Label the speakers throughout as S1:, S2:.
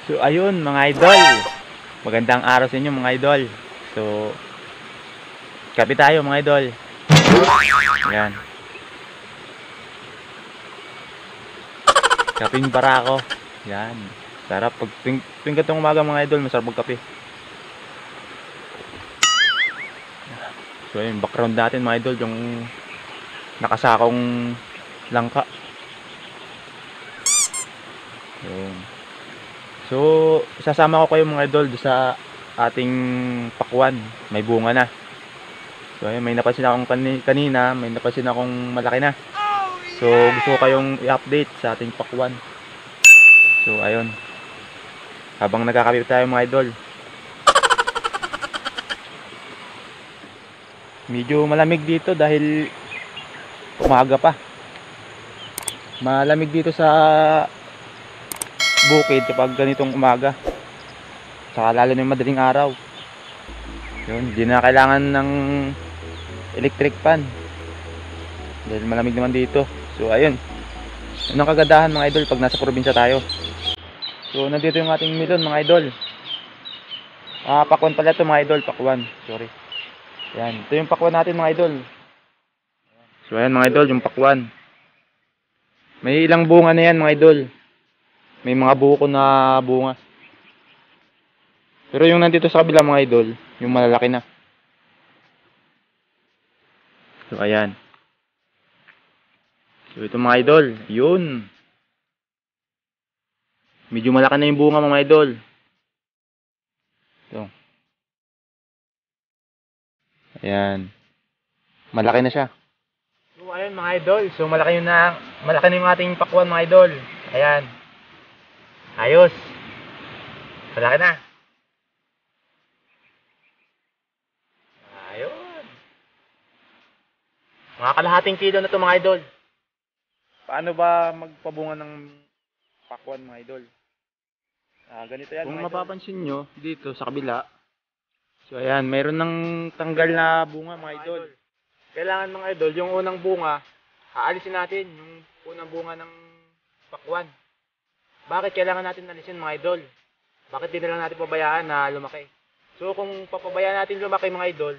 S1: So ayun mga idol, magandang araw sa inyo mga idol. So kape tayo mga idol. Ayan, kapeng barako. Yan, sarap pag tuwing gatong umaga mga idol, masarap magkape. So yung background natin mga idol, yung nakasakong langka. Yun. So isasama ko kayo mga idol sa ating pakwan, may bunga na. So ayun, may napansin akong kanina, may napansin akong malaki na. So gusto ko kayong i-update sa ating pakwan. So ayun, habang nagkakape tayo mga idol, medyo malamig dito dahil umaga pa. Malamig dito sa bukid kapag ganitong umaga, saka lalo na yung madaling araw. Yun, hindi na kailangan ng electric fan dahil malamig naman dito. So ayun, yun ang kagandahan mga idol pag nasa probinsya tayo. So nandito yung ating melon mga idol. Pakwan pala ito mga idol, pakwan, sorry. Yan, ito yung pakwan natin mga idol. So ayan mga idol, yung pakwan. May ilang bunga na yan mga idol. May mga buko na bunga. Pero yung nandito sa kabila mga idol, yung malalaki na. So ayan. So ito mga idol, yun. Medyo malaki na yung bunga mga idol. Ito. Ayan. Malaki na siya. So ayun mga idol, so malaki na yung ating pakwan mga idol. Ayan. Ayos. Malaki na. Ayun. Mga kalahating kilo na to mga idol. Paano ba magpabunga ng pakwan mga idol? Ganito yan. Kung mapapansin nyo dito sa kabila, so ayan, mayroon ng tanggal na bunga mga idol. Kailangan mga idol, yung unang bunga, aalisin natin yung unang bunga ng pakwan. Bakit kailangan natin alisin mga idol? Bakit di na lang natin pabayaan na lumaki? So kung papabayaan natin lumaki mga idol,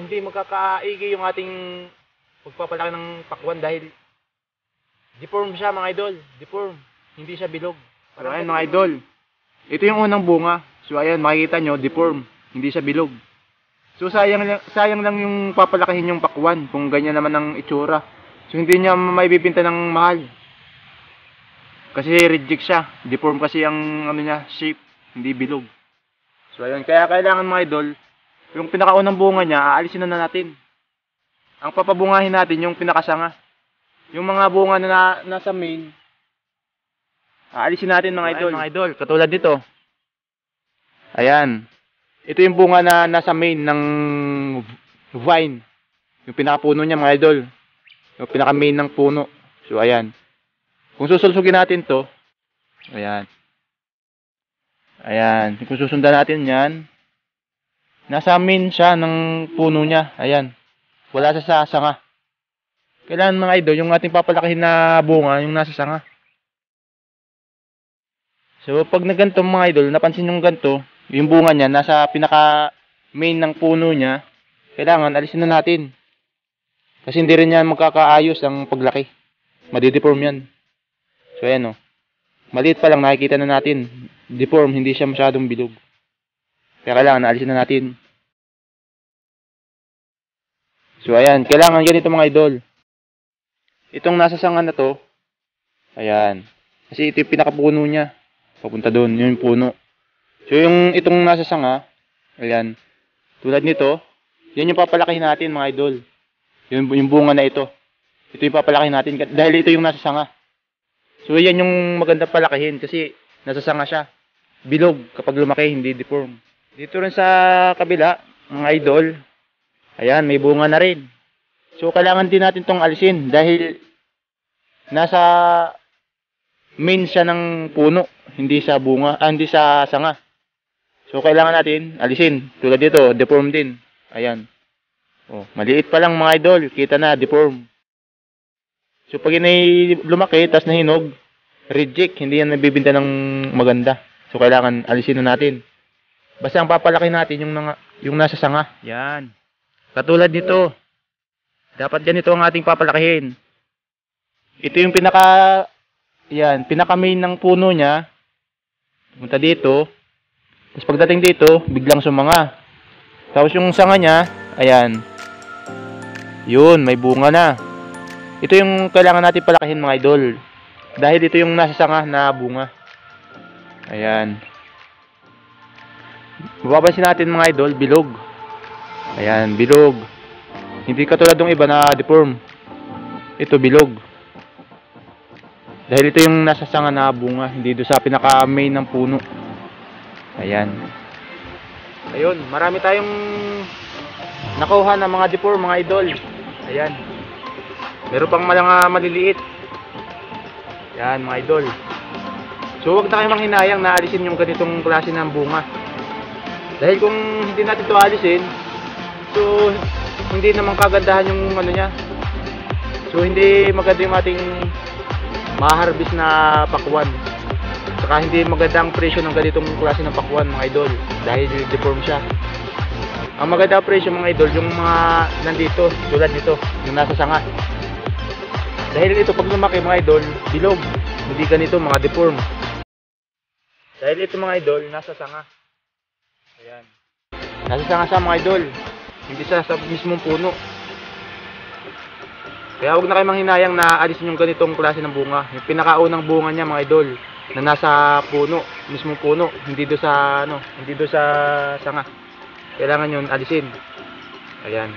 S1: hindi magkakaigi yung ating pagpapalaki ng pakwan dahil deform siya mga idol. Deform, hindi siya bilog. So ayan mga idol, ito yung unang bunga. So ayan, makikita nyo, deform, hindi siya bilog. So sayang lang yung papalakihin yung pakwan kung ganyan naman ang itsura. So hindi niya maibibenta ng mahal. Kasi reject siya. Deform kasi ang ano niya, shape, hindi bilog. So ayun, kaya kailangan mga idol, yung pinakaunang bunga niya, aalisin na natin. Ang papabungahin natin yung pinakasanga. Yung mga bunga na nasa main, aalisin natin mga idol. Ayan, mga idol, katulad dito. Ayan. Ito yung bunga na nasa main ng vine. Yung pinakapuno niya mga idol. Yung pinaka main ng puno. So ayan. Kung susulsugin natin to, ayan. Ayan. Kung susundan natin yan, nasa main siya ng puno niya. Ayan. Wala sa sanga. Kailangan mga idol, yung ating papalakihin na bunga, yung nasa sanga. So pag naganto mga idol, napansin yung ganto, yung bunga niya nasa pinaka main ng puno niya, kailangan alisin na natin. Kasi hindi rin yan magkakaayos ang paglaki. Madideform yan. So ayan o. Maliit pa lang nakikita na natin. Deform, hindi siya masyadong bilog. Kaya kailangan alisin na natin. So ayan, kailangan ganito mga idol. Itong nasa sanga na to, ayan. Kasi ito yung pinakapuno niya. Papunta doon, yung puno. So yung itong nasa sanga, ayan. Tulad nito, yan yung papalakihin natin mga idol. Yung bunga na ito. Ito yung papalakihin natin dahil ito yung nasa sanga. So yan yung maganda palakihin kasi nasa sanga siya. Bilog kapag lumaki, hindi deform. Dito rin sa kabila, mga idol, ayan, may bunga na rin. So kailangan din natin tong alisin dahil nasa main siya ng puno, hindi sa bunga, hindi sa sanga. So kailangan natin alisin. Tulad dito, deform din. Ayan. Oh, maliit pa lang mga idol, kita na deform. So pag inay lumaki, tas nahinog, reject, hindi yan nabibinta ng maganda. So kailangan alisin na natin. Basta ang papalaki natin yung nasa sanga. Yan. Katulad nito. Dapat ganito ang ating papalakihin. Ito yung pinaka main ng puno niya. Punta dito. Tapos pagdating dito, biglang sumanga. Tapos yung sanga niya, ayan. Yun, may bunga na. Ito yung kailangan natin palakihin mga idol. Dahil ito yung nasa sanga na bunga. Ayan. Mapapansin natin mga idol, bilog. Ayan, bilog. Hindi katulad ng iba na deform. Ito bilog. Dahil ito yung nasa sanga na bunga, hindi doon sa pinaka main ng puno. Ayan. Ayun, marami tayong nakuha ng mga deform mga idol. Ayan. Meron pang mga maliliit. Ayan mga idol. So huwag na kayong manghinayang na alisin yung ganitong klase ng bunga. Dahil kung hindi natin ito alisin, so hindi naman kagandahan yung ano niya. So hindi maganda yung ating ma-harvest na pakwan. Saka hindi maganda ang presyo ng ganitong klase ng pakwan mga idol. Dahil deform siya. Ang maganda ang presyo mga idol, yung mga nandito, tulad nito, yung nasa sanga. Dahil ito pag lumaki mga idol, bilog. Hindi ganito mga deform. Dahil ito mga idol, nasa sanga. Ayan. Nasa sanga siya mga idol. Hindi sa mismong puno. Kaya huwag na kayo manghinayang na alisin yung ganitong klase ng bunga. Yung pinakaunang bunga niya mga idol, na nasa puno, mismong puno, hindi do sa hindi do sa sanga. Kailangan yun alisin. Ayan.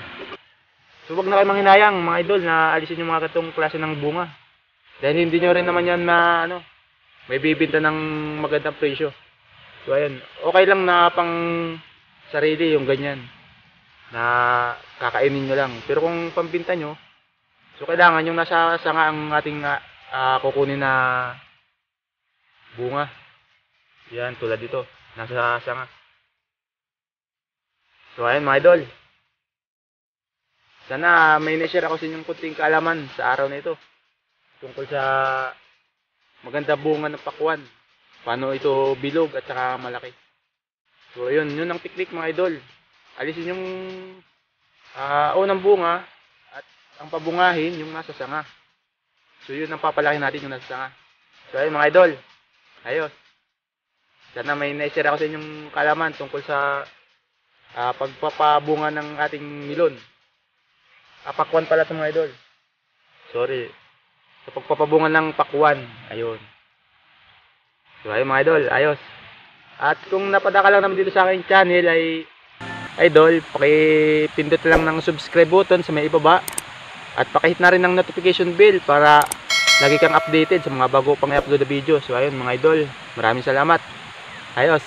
S1: So huwag na kayo manghinayang mga idol na alisin yung mga ganitong klase ng bunga. Dahil hindi nyo rin naman yan na may bibinta ng magandang presyo. So ayan, okay lang na pang sarili yung ganyan. Na kakainin nyo lang. Pero kung pambinta nyo, so kailangan yung nasa sanga ang ating kukunin na bunga. Yan, tulad dito. Nasa sanga. So ayan mga idol. Sana may na-share ako sa inyong kunting kaalaman sa araw na ito. Tungkol sa maganda bunga ng pakwan. Paano ito bilog at saka malaki. So yun ang teknik mga idol. Alisin yung unang bunga at ang pabungahin yung nasa sanga. So yun ang papalaki natin yung nasa sanga. So ayun mga idol. Ayos. Sana may na-share ako sa inyong kaalaman tungkol sa pagpapabunga ng ating milon. Pakwan pala ito mga idol. Sorry. Sa pagpapabunga ng pakwan. Ayun. So ayun mga idol. Ayos. At kung napadaka lang naman dito sa aking channel ay idol, pakipindot lang ng subscribe button sa may ibaba. At pakihit na rin ng notification bell para lagi kang updated sa mga bago pang i-upload na video. So ayun mga idol, maraming salamat. Ayos.